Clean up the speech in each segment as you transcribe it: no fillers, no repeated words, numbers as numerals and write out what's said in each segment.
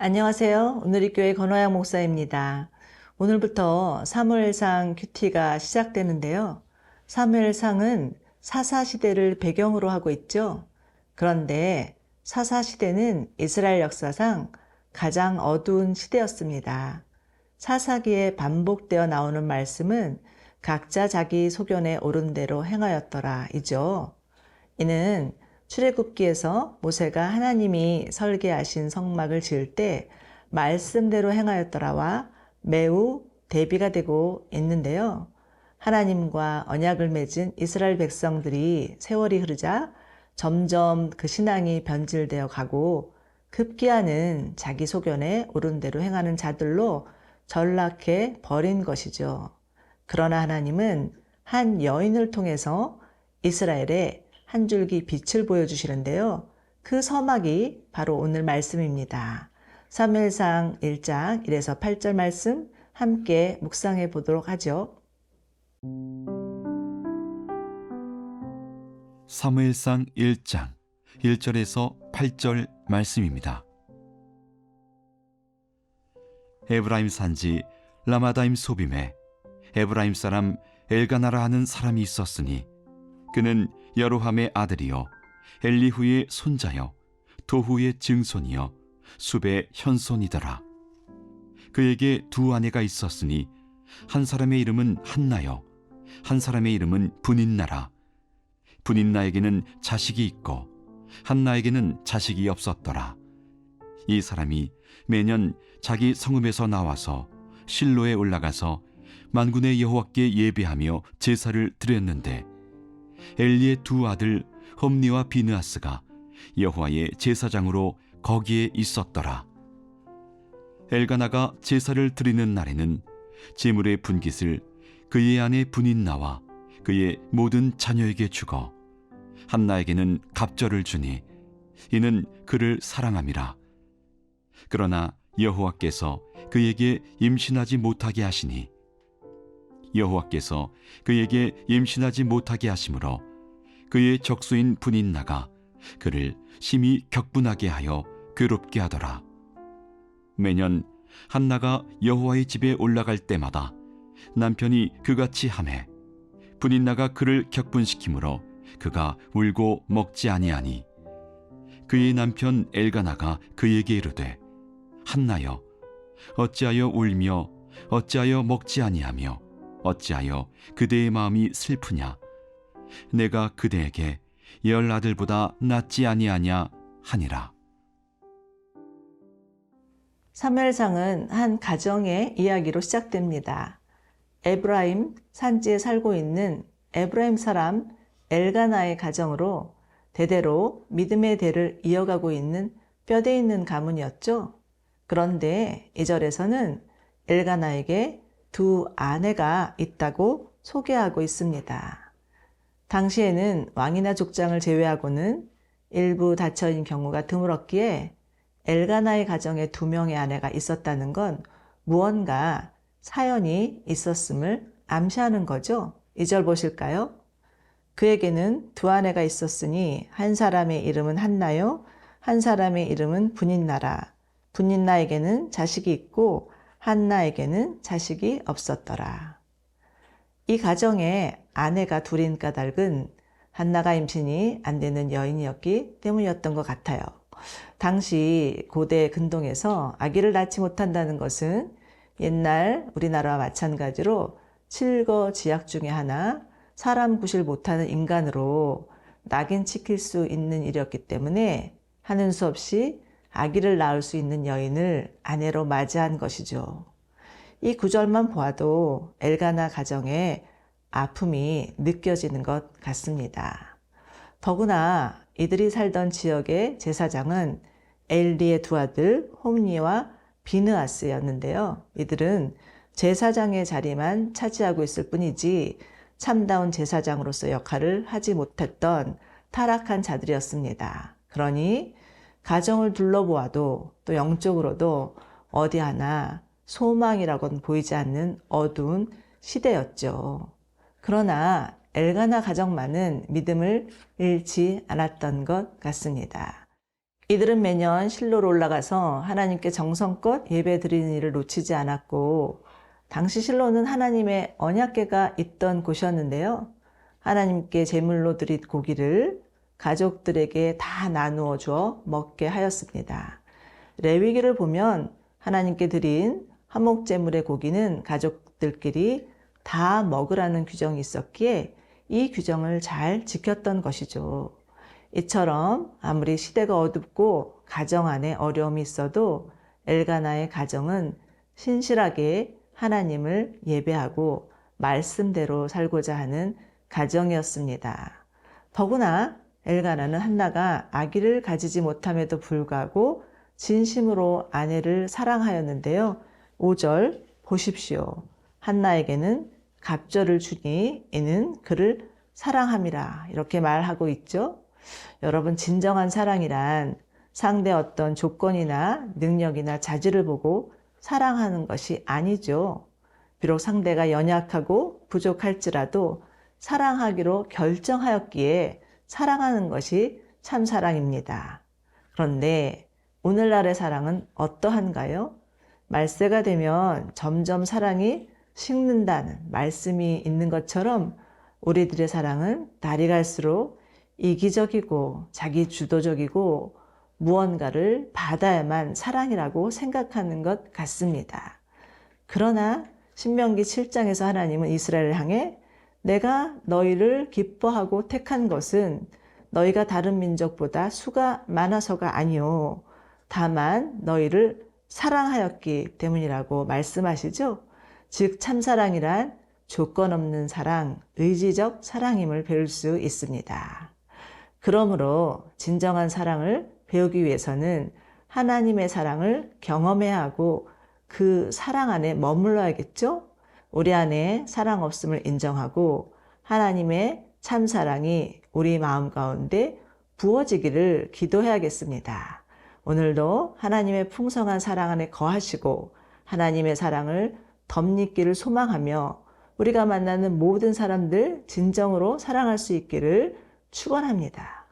안녕하세요. 오누리교회 권호영 목사입니다. 오늘부터 사무엘상 큐티가 시작되는데요. 사무엘상은 사사시대를 배경으로 하고 있죠. 그런데 사사시대는 이스라엘 역사상 가장 어두운 시대였습니다. 사사기에 반복되어 나오는 말씀은 각자 자기 소견에 옳은 대로 행하였더라 이죠. 이는 출애굽기에서 모세가 하나님이 설계하신 성막을 지을 때 말씀대로 행하였더라와 매우 대비가 되고 있는데요. 하나님과 언약을 맺은 이스라엘 백성들이 세월이 흐르자 점점 그 신앙이 변질되어 가고 급기야는 자기 소견에 옳은 대로 행하는 자들로 전락해 버린 것이죠. 그러나 하나님은 한 여인을 통해서 이스라엘의 한 줄기 빛을 보여주시는데요. 그 서막이 바로 오늘 말씀입니다. 사무엘상 1장 1에서 8절 말씀 함께 묵상해 보도록 하죠. 사무엘상 1장 1절에서 8절 말씀입니다. 에브라임 산지 라마다임 소빔에 에브라임 사람 엘가나라 하는 사람이 있었으니 그는 여로함의 아들이요 엘리후의 손자요 도후의 증손이요 숲의 현손이더라. 그에게 두 아내가 있었으니 한 사람의 이름은 한나요 한 사람의 이름은 분인나라. 분인나에게는 자식이 있고 한나에게는 자식이 없었더라. 이 사람이 매년 자기 성읍에서 나와서 실로에 올라가서 만군의 여호와께 예배하며 제사를 드렸는데 엘리의 두 아들 홈니와 비느하스가 여호와의 제사장으로 거기에 있었더라. 엘가나가 제사를 드리는 날에는 제물의 분깃을 그의 아내 분인나와 그의 모든 자녀에게 주고 한나에게는 갑절을 주니 이는 그를 사랑함이라. 그러나 여호와께서 그에게 임신하지 못하게 하시니 여호와께서 그에게 임신하지 못하게 하심으로 그의 적수인 분인나가 그를 심히 격분하게 하여 괴롭게 하더라. 매년 한나가 여호와의 집에 올라갈 때마다 남편이 그같이 하매 분인나가 그를 격분시키므로 그가 울고 먹지 아니하니 그의 남편 엘가나가 그에게 이르되 한나여 어찌하여 울며 어찌하여 먹지 아니하며 어찌하여 그대의 마음이 슬프냐 내가 그대에게 열 아들보다 낫지 아니하냐 하니라. 사무엘상은 한 가정의 이야기로 시작됩니다. 에브라임 산지에 살고 있는 에브라임 사람 엘가나의 가정으로 대대로 믿음의 대를 이어가고 있는 뼈대 있는 가문이었죠. 그런데 2절에서는 엘가나에게 두 아내가 있다고 소개하고 있습니다. 당시에는 왕이나 족장을 제외하고는 일부 다처인 경우가 드물었기에 엘가나의 가정에 2명의 아내가 있었다는 건 무언가 사연이 있었음을 암시하는 거죠. 2절 보실까요? 그에게는 두 아내가 있었으니 한 사람의 이름은 한나요 한 사람의 이름은 분인나라. 분인나에게는 자식이 있고 한나에게는 자식이 없었더라. 이 가정에 아내가 둘인 까닭은 한나가 임신이 안 되는 여인이었기 때문이었던 것 같아요. 당시 고대 근동에서 아기를 낳지 못한다는 것은 옛날 우리나라와 마찬가지로 칠거지약 중에 하나 사람 구실 못하는 인간으로 낙인 찍힐 수 있는 일이었기 때문에 하는 수 없이 아기를 낳을 수 있는 여인을 아내로 맞이한 것이죠. 이 구절만 보아도 엘가나 가정에 아픔이 느껴지는 것 같습니다. 더구나 이들이 살던 지역의 제사장은 엘리의 두 아들 홈니와 비느하스였는데요. 이들은 제사장의 자리만 차지하고 있을 뿐이지 참다운 제사장으로서 역할을 하지 못했던 타락한 자들이었습니다. 그러니 가정을 둘러보아도 또 영적으로도 어디 하나 소망이라고는 보이지 않는 어두운 시대였죠. 그러나 엘가나 가정만은 믿음을 잃지 않았던 것 같습니다. 이들은 매년 실로로 올라가서 하나님께 정성껏 예배 드리는 일을 놓치지 않았고, 당시 실로는 하나님의 언약궤가 있던 곳이었는데요. 하나님께 제물로 드린 고기를 가족들에게 다 나누어 주어 먹게 하였습니다. 레위기를 보면 하나님께 드린 화목제물의 고기는 가족들끼리 다 먹으라는 규정이 있었기에 이 규정을 잘 지켰던 것이죠. 이처럼 아무리 시대가 어둡고 가정 안에 어려움이 있어도 엘가나의 가정은 신실하게 하나님을 예배하고 말씀대로 살고자 하는 가정이었습니다. 더구나 엘가나는 한나가 아기를 가지지 못함에도 불구하고 진심으로 아내를 사랑하였는데요. 5절 보십시오. 한나에게는 갑절을 주니 이는 그를 사랑함이라 이렇게 말하고 있죠. 여러분, 진정한 사랑이란 상대의 어떤 조건이나 능력이나 자질을 보고 사랑하는 것이 아니죠. 비록 상대가 연약하고 부족할지라도 사랑하기로 결정하였기에 사랑하는 것이 참 사랑입니다. 그런데 오늘날의 사랑은 어떠한가요? 말세가 되면 점점 사랑이 식는다는 말씀이 있는 것처럼 우리들의 사랑은 날이 갈수록 이기적이고 자기주도적이고 무언가를 받아야만 사랑이라고 생각하는 것 같습니다. 그러나 신명기 7장에서 하나님은 이스라엘을 향해 내가 너희를 기뻐하고 택한 것은 너희가 다른 민족보다 수가 많아서가 아니요 다만 너희를 사랑하였기 때문이라고 말씀하시죠. 즉 참사랑이란 조건 없는 사랑, 의지적 사랑임을 배울 수 있습니다. 그러므로 진정한 사랑을 배우기 위해서는 하나님의 사랑을 경험해야 하고 그 사랑 안에 머물러야겠죠? 우리 안에 사랑 없음을 인정하고 하나님의 참사랑이 우리 마음 가운데 부어지기를 기도해야겠습니다. 오늘도 하나님의 풍성한 사랑 안에 거하시고 하나님의 사랑을 덧입기를 소망하며 우리가 만나는 모든 사람들 진정으로 사랑할 수 있기를 축원합니다.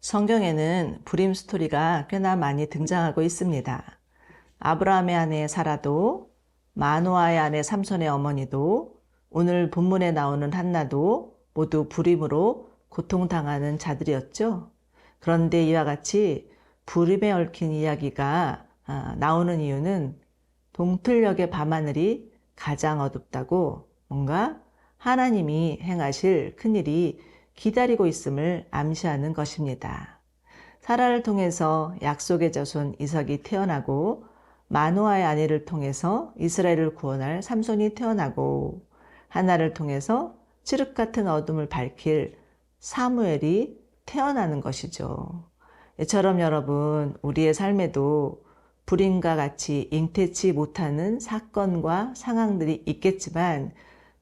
성경에는 불임 스토리가 꽤나 많이 등장하고 있습니다. 아브라함의 아내 사라도, 마노아의 아내 삼손의 어머니도, 오늘 본문에 나오는 한나도 모두 불임으로 고통당하는 자들이었죠. 그런데 이와 같이 불임에 얽힌 이야기가 나오는 이유는 동틀녘의 밤하늘이 가장 어둡다고 뭔가 하나님이 행하실 큰일이 기다리고 있음을 암시하는 것입니다. 사라를 통해서 약속의 자손 이삭이 태어나고 마노아의 아내를 통해서 이스라엘을 구원할 삼손이 태어나고 한나를 통해서 칠흑 같은 어둠을 밝힐 사무엘이 태어나는 것이죠. 이처럼 여러분, 우리의 삶에도 불임과 같이 잉태치 못하는 사건과 상황들이 있겠지만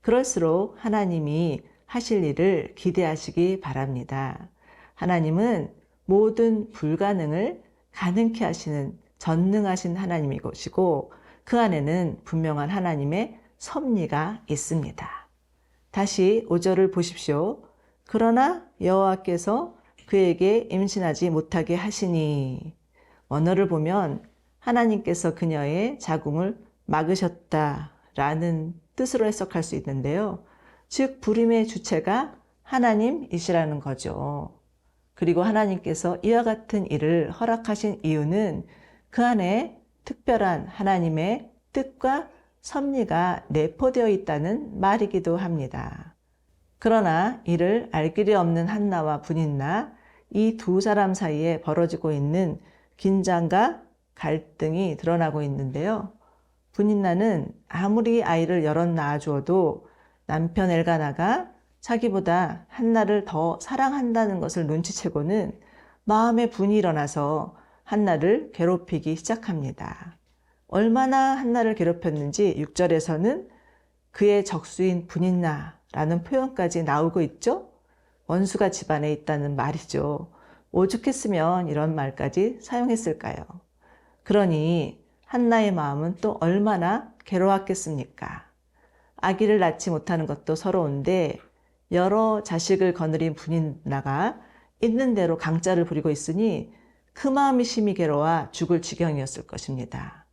그럴수록 하나님이 하실 일을 기대하시기 바랍니다. 하나님은 모든 불가능을 가능케 하시는 전능하신 하나님이시고 그 안에는 분명한 하나님의 섭리가 있습니다. 다시 5절을 보십시오. 그러나 여호와께서 그에게 임신하지 못하게 하시니, 원어를 보면 하나님께서 그녀의 자궁을 막으셨다라는 뜻으로 해석할 수 있는데요. 즉 불임의 주체가 하나님이시라는 거죠. 그리고 하나님께서 이와 같은 일을 허락하신 이유는 그 안에 특별한 하나님의 뜻과 섭리가 내포되어 있다는 말이기도 합니다. 그러나 이를 알 길이 없는 한나와 분인나, 이 두 사람 사이에 벌어지고 있는 긴장과 갈등이 드러나고 있는데요. 분인나는 아무리 아이를 여럿 낳아주어도 남편 엘가나가 자기보다 한나를 더 사랑한다는 것을 눈치채고는 마음에 분이 일어나서 한나를 괴롭히기 시작합니다. 얼마나 한나를 괴롭혔는지 6절에서는 그의 적수인 분인나라는 표현까지 나오고 있죠. 원수가 집안에 있다는 말이죠. 오죽했으면 이런 말까지 사용했을까요? 그러니 한나의 마음은 또 얼마나 괴로웠겠습니까? 아기를 낳지 못하는 것도 서러운데 여러 자식을 거느린 분인나가 있는 대로 강짜를 부리고 있으니 그 마음이 심히 괴로워 죽을 지경이었을 것입니다.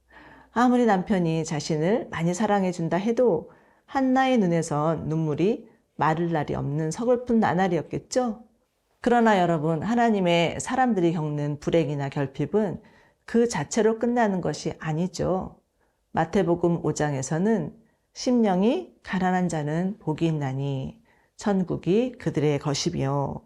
아무리 남편이 자신을 많이 사랑해준다 해도 한나의 눈에선 눈물이 마를 날이 없는 서글픈 나날이었겠죠? 그러나 여러분, 하나님의 사람들이 겪는 불행이나 결핍은 그 자체로 끝나는 것이 아니죠. 마태복음 5장에서는 심령이 가난한 자는 복이 있나니 천국이 그들의 것이며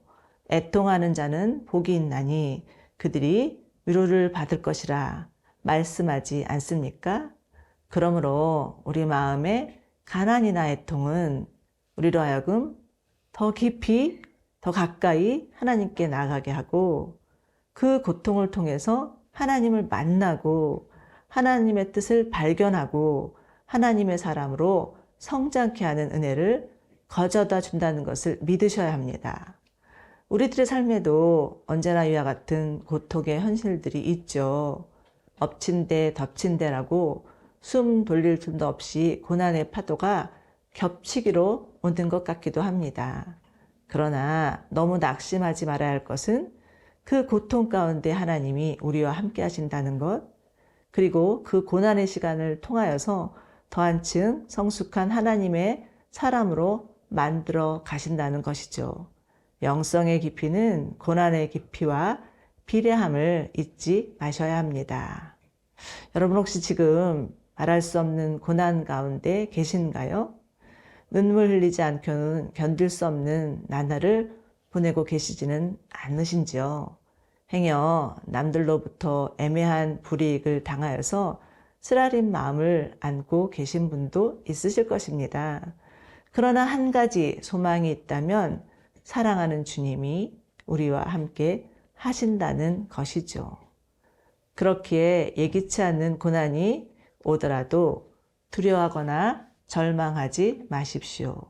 애통하는 자는 복이 있나니 그들이 위로를 받을 것이라 말씀하지 않습니까? 그러므로 우리 마음의 가난이나 애통은 우리로 하여금 더 깊이, 더 가까이 하나님께 나아가게 하고 그 고통을 통해서 하나님을 만나고 하나님의 뜻을 발견하고 하나님의 사람으로 성장케 하는 은혜를 거저다 준다는 것을 믿으셔야 합니다. 우리들의 삶에도 언제나 이와 같은 고통의 현실들이 있죠. 엎친 데 덮친 데라고 숨 돌릴 틈도 없이 고난의 파도가 겹치기로 오는 것 같기도 합니다. 그러나 너무 낙심하지 말아야 할 것은 그 고통 가운데 하나님이 우리와 함께 하신다는 것, 그리고 그 고난의 시간을 통하여서 더 한층 성숙한 하나님의 사람으로 만들어 가신다는 것이죠. 영성의 깊이는 고난의 깊이와 비례함을 잊지 마셔야 합니다. 여러분 혹시 지금 말할 수 없는 고난 가운데 계신가요? 눈물 흘리지 않고는 견딜 수 없는 나날을 보내고 계시지는 않으신지요? 행여 남들로부터 애매한 불이익을 당하여서 쓰라린 마음을 안고 계신 분도 있으실 것입니다. 그러나 한 가지 소망이 있다면 사랑하는 주님이 우리와 함께 하신다는 것이죠. 그렇기에 예기치 않는 고난이 오더라도 두려워하거나 절망하지 마십시오.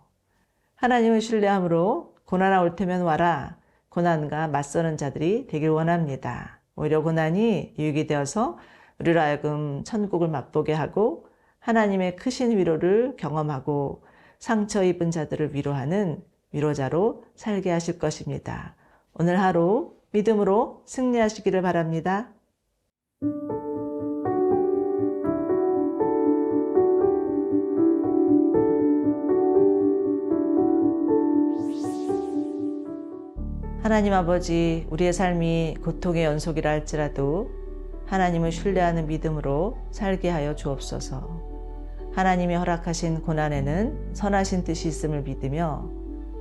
하나님을 신뢰함으로 고난아 올 테면 와라. 고난과 맞서는 자들이 되길 원합니다. 오히려 고난이 유익이 되어서 우리로 하여금 천국을 맛보게 하고 하나님의 크신 위로를 경험하고 상처 입은 자들을 위로하는 위로자로 살게 하실 것입니다. 오늘 하루 믿음으로 승리하시기를 바랍니다. 하나님 아버지, 우리의 삶이 고통의 연속이라 할지라도 하나님을 신뢰하는 믿음으로 살게 하여 주옵소서. 하나님이 허락하신 고난에는 선하신 뜻이 있음을 믿으며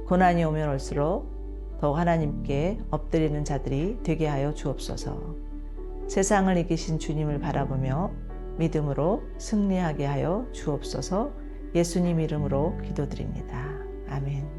고난이 오면 올수록 더욱 하나님께 엎드리는 자들이 되게 하여 주옵소서. 세상을 이기신 주님을 바라보며 믿음으로 승리하게 하여 주옵소서. 예수님 이름으로 기도드립니다. 아멘.